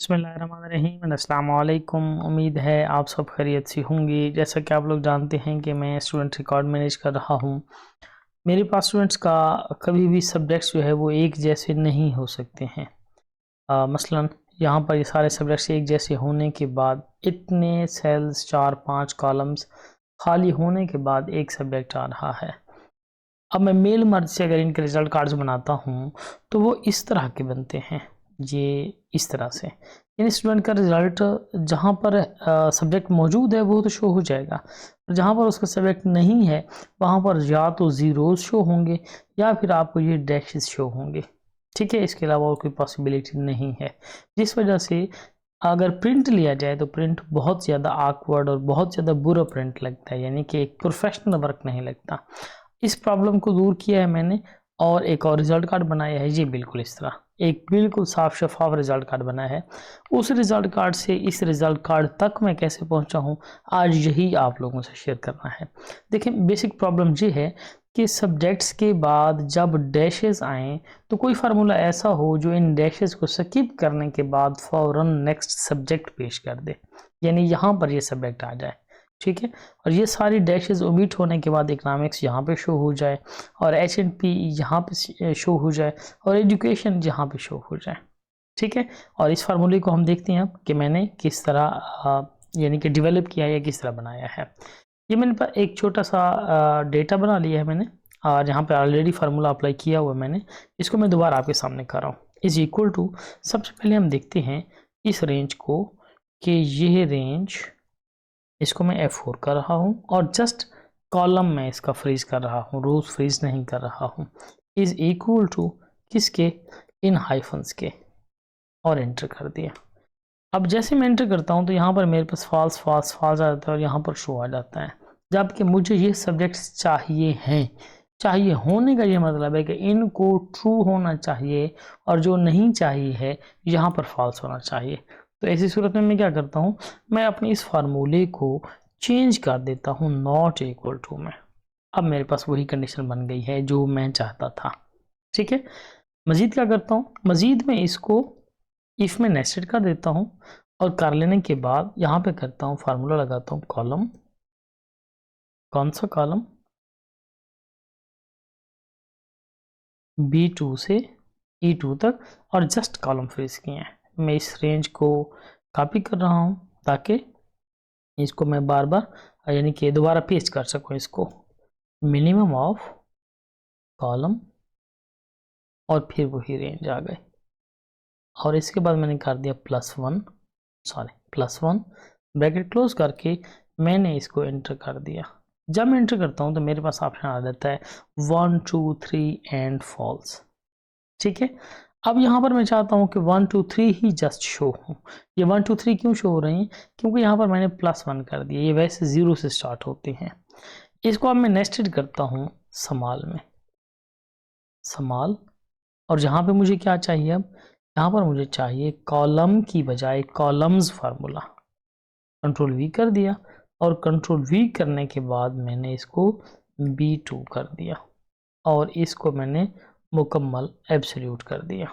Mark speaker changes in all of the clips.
Speaker 1: बिस्मिल्लाहिर्रहमानिर्रहीम अस्सलाम वालेकुम। उम्मीद है आप सब खैरियत से होंगे। जैसा कि आप लोग जानते हैं कि मैं स्टूडेंट रिकॉर्ड मैनेज कर रहा हूँ। मेरे पास स्टूडेंट्स का कभी भी सब्जेक्ट्स जो है वो एक जैसे नहीं हो सकते हैं। मसलन यहाँ पर ये सारे सब्जेक्ट्स एक जैसे होने के बाद इतने सेल्स 4-5 कॉलम्स खाली होने के बाद एक सब्जेक्ट आ रहा है। अब मैं मेल मर्ज से अगर इनके रिजल्ट कार्ड्स बनाता हूँ तो वो इस तरह के बनते हैं, ये इस तरह से। यानी स्टूडेंट का रिज़ल्ट जहाँ पर सब्जेक्ट मौजूद है वो तो शो हो जाएगा, और जहाँ पर उसका सब्जेक्ट नहीं है वहाँ पर या तो ज़ीरोज़ शो होंगे या फिर आपको ये डैशेस शो होंगे। ठीक है, इसके अलावा और कोई पॉसिबिलिटी नहीं है। जिस वजह से अगर प्रिंट लिया जाए तो प्रिंट बहुत ज़्यादा ऑकवर्ड और बहुत ज़्यादा बुरा प्रिंट लगता है, यानी कि एक प्रोफेशनल वर्क नहीं लगता। इस प्रॉब्लम को दूर किया है मैंने और एक और रिज़ल्ट कार्ड बनाया है। जी बिल्कुल इस तरह एक बिल्कुल साफ शफाफ रिज़ल्ट कार्ड बना है। उस रिज़ल्ट कार्ड से इस रिज़ल्ट कार्ड तक मैं कैसे पहुंचा हूं, आज यही आप लोगों से शेयर करना है। देखिए, बेसिक प्रॉब्लम ये है कि सब्जेक्ट्स के बाद जब डैशेस आएँ तो कोई फार्मूला ऐसा हो जो इन डैशेस को स्किप करने के बाद फ़ौरन नेक्स्ट सब्जेक्ट पेश कर दे, यानी यहाँ पर ये सब्जेक्ट आ जाए। ठीक है, और ये सारी डैशेस ओमिट होने के बाद इकोनॉमिक्स यहाँ पे शो हो जाए और H&P यहाँ पे शो हो जाए और एजुकेशन यहाँ पे शो हो जाए। ठीक है, और इस फार्मूले को हम देखते हैं अब कि मैंने किस तरह यानी कि डेवलप किया है या किस तरह बनाया है। ये मैंने पर एक छोटा सा डेटा बना लिया है मैंने, और यहाँ पे ऑलरेडी फार्मूला अप्लाई किया हुआ है मैंने। इसको मैं दोबारा आपके सामने कर रहा हूँ। इज इक्वल टू, सबसे पहले हम देखते हैं इस रेंज को कि यह रेंज, इसको मैं F4 कर रहा हूँ और जस्ट कॉलम में इसका फ्रीज कर रहा हूँ, रोज फ्रीज नहीं कर रहा हूँ। इज इक्वल टू किसके, इन हाइफन्स के, और एंटर कर दिया। अब जैसे मैं एंटर करता हूँ तो यहाँ पर मेरे पास फॉल्स फॉल्स फॉल्स आ जाता है और यहाँ पर शो आ जाता है, जबकि मुझे ये सब्जेक्ट्स चाहिए हैं। चाहिए होने का ये मतलब है कि इनको ट्रू होना चाहिए और जो नहीं चाहिए है यहाँ पर फॉल्स होना चाहिए। तो ऐसी सूरत में मैं क्या करता हूँ, मैं अपने इस फार्मूले को चेंज कर देता हूँ नॉट इक्वल टू में। अब मेरे पास वही कंडीशन बन गई है जो मैं चाहता था। ठीक है, मज़ीद क्या करता हूँ, मज़ीद में इसको इफ़ में नेस्टेड कर देता हूँ और कर लेने के बाद यहाँ पे करता हूँ, फार्मूला लगाता हूँ कॉलम, कौन सा कॉलम, B2 से E2 तक, और जस्ट कॉलम फ्रीज किए हैं। मैं इस रेंज को कॉपी कर रहा हूँ ताकि इसको मैं बार बार यानी कि दोबारा पेस्ट कर सकूँ इसको। मिनिमम ऑफ कॉलम और फिर वही रेंज आ गए, और इसके बाद मैंने कर दिया +1 ब्रैकेट क्लोज करके मैंने इसको एंटर कर दिया। जब मैं एंटर करता हूँ तो मेरे पास ऑप्शन आ जाता है 1 2 3 एंड फॉल्स। ठीक है, अब यहाँ पर मैं चाहता हूँ कि 1 2 3 ही जस्ट शो हो। ये 1 2 3 क्यों शो हो रहे हैं, क्योंकि यहाँ पर मैंने +1 कर दिया, ये वैसे 0 से स्टार्ट होते हैं। इसको अब मैं नेस्टेड करता हूँ समाल में, समाल, और जहाँ पे मुझे क्या चाहिए, अब यहाँ पर मुझे चाहिए कॉलम की बजाय कॉलम्स फार्मूला। कंट्रोल V कर दिया और कंट्रोल V करने के बाद मैंने इसको B2 कर दिया और इसको मैंने मुकम्मल एब्सोल्यूट कर दिया।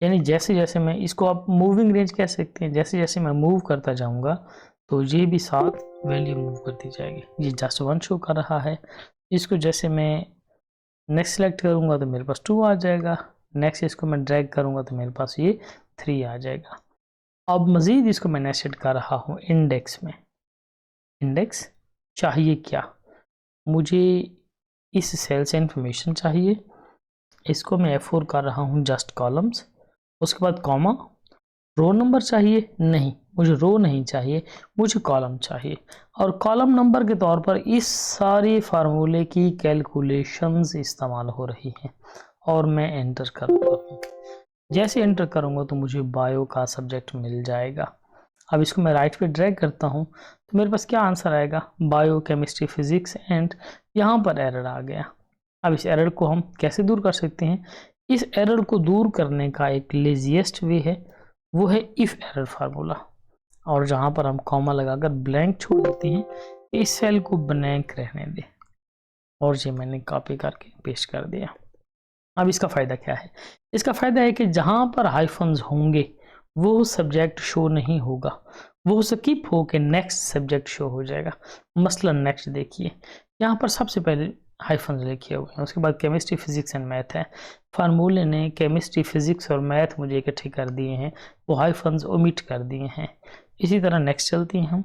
Speaker 1: यानी जैसे जैसे मैं इसको, आप मूविंग रेंज कह सकते हैं, जैसे जैसे मैं मूव करता जाऊंगा तो ये भी साथ वैल्यू मूव करती जाएगी। ये जस्ट 1 शो कर रहा है। इसको जैसे मैं नेक्स्ट सेलेक्ट करूंगा तो मेरे पास 2 आ जाएगा, नेक्स्ट इसको मैं ड्रैग करूंगा तो मेरे पास ये 3 आ जाएगा। अब मज़ीद इसको मैं नेस्टेड कर रहा हूँ इंडेक्स में। इंडेक्स चाहिए क्या, मुझे इस सेल से इंफॉर्मेशन चाहिए, इसको मैं F4 कर रहा हूँ जस्ट कॉलम्स, उसके बाद कॉमा। रो नंबर चाहिए, नहीं मुझे रो नहीं चाहिए, मुझे कॉलम चाहिए, और कॉलम नंबर के तौर पर इस सारे फार्मूले की कैलकुलेशंस इस्तेमाल हो रही हैं और मैं एंटर करता हूँ। जैसे एंटर करूँगा तो मुझे बायो का सब्जेक्ट मिल जाएगा। अब इसको मैं राइट पे ड्रैग करता हूँ तो मेरे पास क्या आंसर आएगा, बायो केमिस्ट्री फिजिक्स, एंड यहाँ पर एरर आ गया। अब इस एरर को हम कैसे दूर कर सकते हैं, इस एरर को दूर करने का एक लेजिएस्ट वे है, वो है इफ एरर फार्मूला, और जहाँ पर हम कॉमा लगाकर ब्लैंक छोड़ देते हैं, इस सेल को ब्लैंक रहने दें, और ये मैंने कॉपी करके पेस्ट कर दिया। अब इसका फ़ायदा क्या है, इसका फ़ायदा है कि जहाँ पर हाइफन्स होंगे वो सब्जेक्ट शो नहीं होगा, वो स्किप होकर नेक्स्ट सब्जेक्ट शो हो जाएगा। मसलन नेक्स्ट देखिए, यहाँ पर सबसे पहले हाइफन लिखे हुए हैं, उसके बाद केमिस्ट्री फिजिक्स एंड मैथ है। फार्मूले ने केमिस्ट्री फिजिक्स और मैथ मुझे इकट्ठे कर दिए हैं, वो हाइफन्स ओमिट कर दिए हैं। इसी तरह नेक्स्ट चलते हैं हम,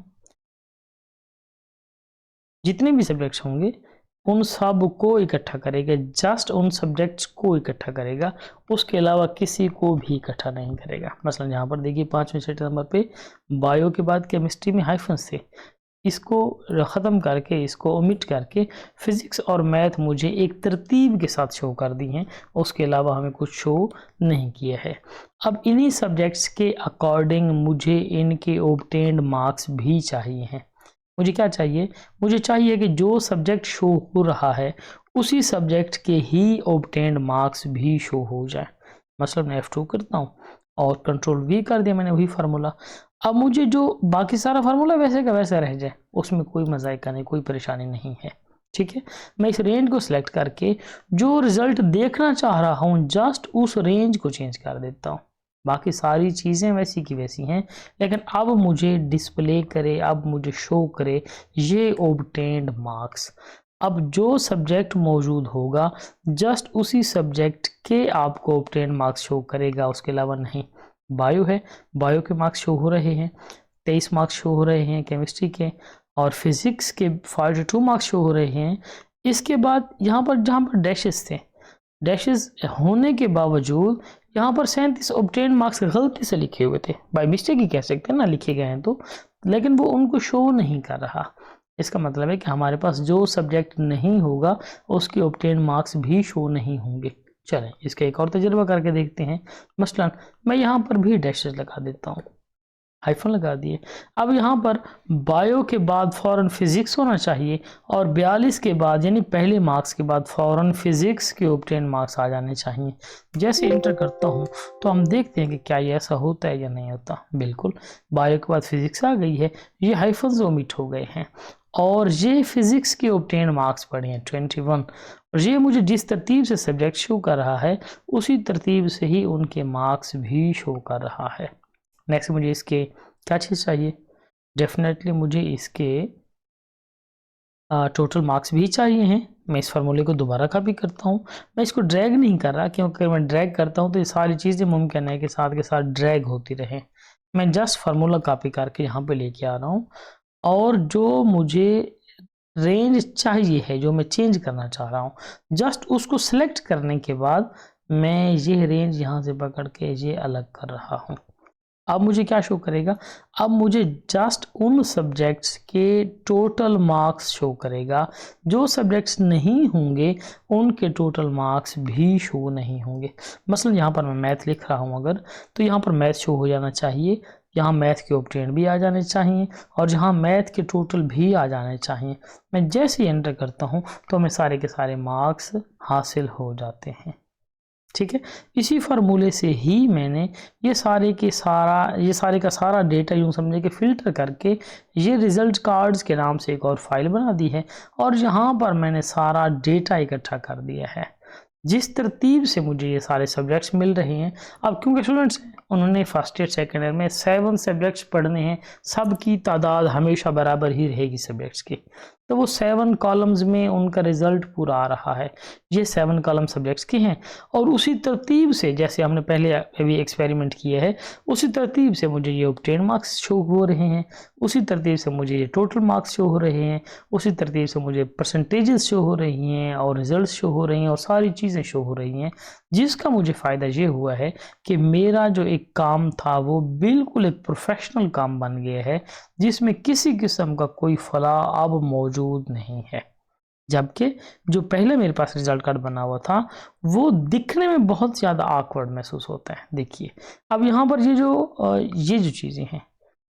Speaker 1: जितने भी सब्जेक्ट्स होंगे उन सब को इकट्ठा करेगा, जस्ट उन सब्जेक्ट्स को इकट्ठा करेगा, उसके अलावा किसी को भी इकट्ठा नहीं करेगा। मसलन यहाँ पर देखिए 5वें छठे नंबर पे बायो के बाद केमिस्ट्री में हाइफन्स थे, इसको ख़त्म करके, इसको ओमिट करके फिज़िक्स और मैथ मुझे एक तरतीब के साथ शो कर दी हैं, उसके अलावा हमें कुछ शो नहीं किया है। अब इन्हीं सब्जेक्ट्स के अकॉर्डिंग मुझे इनके ऑब्टेन्ड मार्क्स भी चाहिए हैं। मुझे क्या चाहिए? मुझे चाहिए कि जो सब्जेक्ट शो हो रहा है उसी सब्जेक्ट के ही ऑब्टेन्ड मार्क्स भी शो हो जाए। मतलब मैं F2 करता हूँ और कंट्रोल V कर दिया मैंने, वही फार्मूला। अब मुझे जो बाकी सारा फार्मूला वैसे का वैसा रह जाए, उसमें कोई मजाइका नहीं, कोई परेशानी नहीं है। ठीक है, मैं इस रेंज को सिलेक्ट करके जो रिजल्ट देखना चाह रहा हूँ जस्ट उस रेंज को चेंज कर देता हूँ। बाकी सारी चीज़ें वैसी की वैसी हैं, लेकिन अब मुझे डिस्प्ले करे, अब मुझे शो करे ये ऑब्टेन्ड मार्क्स। अब जो सब्जेक्ट मौजूद होगा जस्ट उसी सब्जेक्ट के आपको ऑब्टेन्ड मार्क्स शो करेगा, उसके अलावा नहीं। बायो है, बायो के मार्क्स शो हो रहे हैं, 23 मार्क्स शो हो रहे हैं केमिस्ट्री के, और फिजिक्स के 42 मार्क्स शो हो रहे हैं। इसके बाद यहाँ पर जहाँ पर डैशेस थे, डैशेस होने के बावजूद यहाँ पर 37 ऑब्टेन मार्क्स गलती से लिखे हुए थे, बाय मिस्टेक ही कह सकते हैं ना, लिखे गए हैं तो, लेकिन वो उनको शो नहीं कर रहा। इसका मतलब है कि हमारे पास जो सब्जेक्ट नहीं होगा उसके ऑब्टेन मार्क्स भी शो नहीं होंगे। चलें इसका एक और तजुर्बा करके देखते हैं। मसलन मैं यहाँ पर भी डैशेस लगा देता हूँ, हाइफन लगा दिए। अब यहाँ पर बायो के बाद फ़ौरन फिज़िक्स होना चाहिए और 42 के बाद यानी पहले मार्क्स के बाद फ़ौरन फिज़िक्स के ऑब्टेन मार्क्स आ जाने चाहिए। जैसे इंटर करता हूँ तो हम देखते हैं कि क्या ये ऐसा होता है या नहीं होता। बिल्कुल, बायो के बाद फिज़िक्स आ गई है, ये हाइफन्स ओमिट हो गए हैं और ये फिज़िक्स के ऑब्टेन मार्क्स पड़े हैं 21, और ये मुझे जिस तरतीब से सब्जेक्ट शो कर रहा है उसी तरतीब से ही उनके मार्क्स भी शो कर रहा है। नेक्स्ट मुझे इसके क्या चीज़ चाहिए? डेफिनेटली मुझे इसके टोटल मार्क्स भी चाहिए हैं। मैं इस फार्मूले को दोबारा कॉपी करता हूँ, मैं इसको ड्रैग नहीं कर रहा क्योंकि मैं ड्रैग करता हूँ तो ये सारी चीज़ें मुमकिन है कि साथ के साथ ड्रैग होती रहें। मैं जस्ट फार्मूला कॉपी करके यहाँ पे लेके आ रहा हूँ और जो मुझे रेंज चाहिए है, जो मैं चेंज करना चाह रहा हूँ, जस्ट उसको सिलेक्ट करने के बाद मैं ये रेंज यहाँ से पकड़ के ये अलग कर रहा हूँ। अब मुझे क्या शो करेगा? अब मुझे जस्ट उन सब्जेक्ट्स के टोटल मार्क्स शो करेगा, जो सब्जेक्ट्स नहीं होंगे उनके टोटल मार्क्स भी शो नहीं होंगे। मसलन यहाँ पर मैं मैथ लिख रहा हूँ अगर, तो यहाँ पर मैथ शो हो जाना चाहिए, यहाँ मैथ के ऑब्टेन भी आ जाने चाहिए और जहाँ मैथ के टोटल भी आ जाने चाहिए। मैं जैसे ही एंटर करता हूँ तो हमें सारे के सारे मार्क्स हासिल हो जाते हैं। ठीक है, इसी फार्मूले से ही मैंने ये सारे का सारा डेटा यूँ समझे कि फ़िल्टर करके ये रिज़ल्ट कार्ड्स के नाम से एक और फाइल बना दी है और यहाँ पर मैंने सारा डेटा इकट्ठा कर दिया है जिस तरतीब से मुझे ये सारे सब्जेक्ट्स मिल रहे हैं। अब क्योंकि स्टूडेंट्स उन्होंने फर्स्ट ईयर सेकेंड ईयर में 7 सब्जेक्ट्स पढ़ने हैं, सबकी तादाद हमेशा बराबर ही रहेगी सब्जेक्ट्स की, तो वो 7 कॉलम्स में उनका रिज़ल्ट पूरा आ रहा है। ये 7 कॉलम सब्जेक्ट्स के हैं और उसी तरतीब से जैसे हमने पहले अभी एक्सपेरिमेंट किया है उसी तरतीब से मुझे ये ऑब्टेन मार्क्स शो हो रहे हैं, उसी तरतीब से मुझे ये टोटल मार्क्स शो हो रहे हैं, उसी तरतीब से मुझे परसेंटेजेस शो हो रही हैं और रिजल्ट्स शो हो रही हैं और सारी चीज़ें शो हो रही हैं। जिसका मुझे फ़ायदा ये हुआ है कि मेरा जो एक काम था वो बिल्कुल एक प्रोफेशनल काम बन गया है जिसमें किसी किस्म का कोई फला अब मौजूद नहीं है। जबकि जो पहले मेरे पास रिजल्ट कार्ड बना हुआ था वो दिखने में बहुत ज़्यादा ऑकवर्ड महसूस होता है। देखिए अब यहाँ पर ये जो चीज़ें हैं,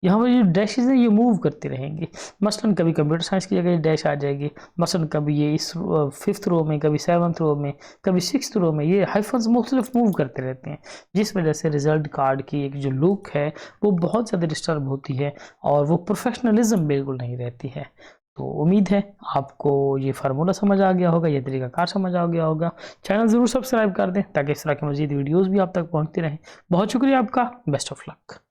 Speaker 1: यहाँ पर ये डैशेज हैं, ये मूव करते रहेंगे। मसलन कभी कंप्यूटर साइंस की जगह ये डैश आ जाएगी, मसलन कभी ये इस 5th रो में, कभी 7th रो में, कभी 6th रो में, ये हाइफन्स मुख्तलिफ मूव करते रहते हैं जिस वजह से रिज़ल्ट कार्ड की एक जो लुक है वो बहुत ज़्यादा डिस्टर्ब होती है और वो प्रोफेशनलिज्म बिल्कुल नहीं रहती है। तो उम्मीद है आपको ये फार्मूला समझ आ गया होगा, ये तरीकाकार समझ आ गया होगा। चैनल ज़रूर सब्सक्राइब कर दें ताकि इस तरह की मज़ीद वीडियोज़ भी आप तक पहुँचती रहें। बहुत शुक्रिया आपका, बेस्ट ऑफ लक।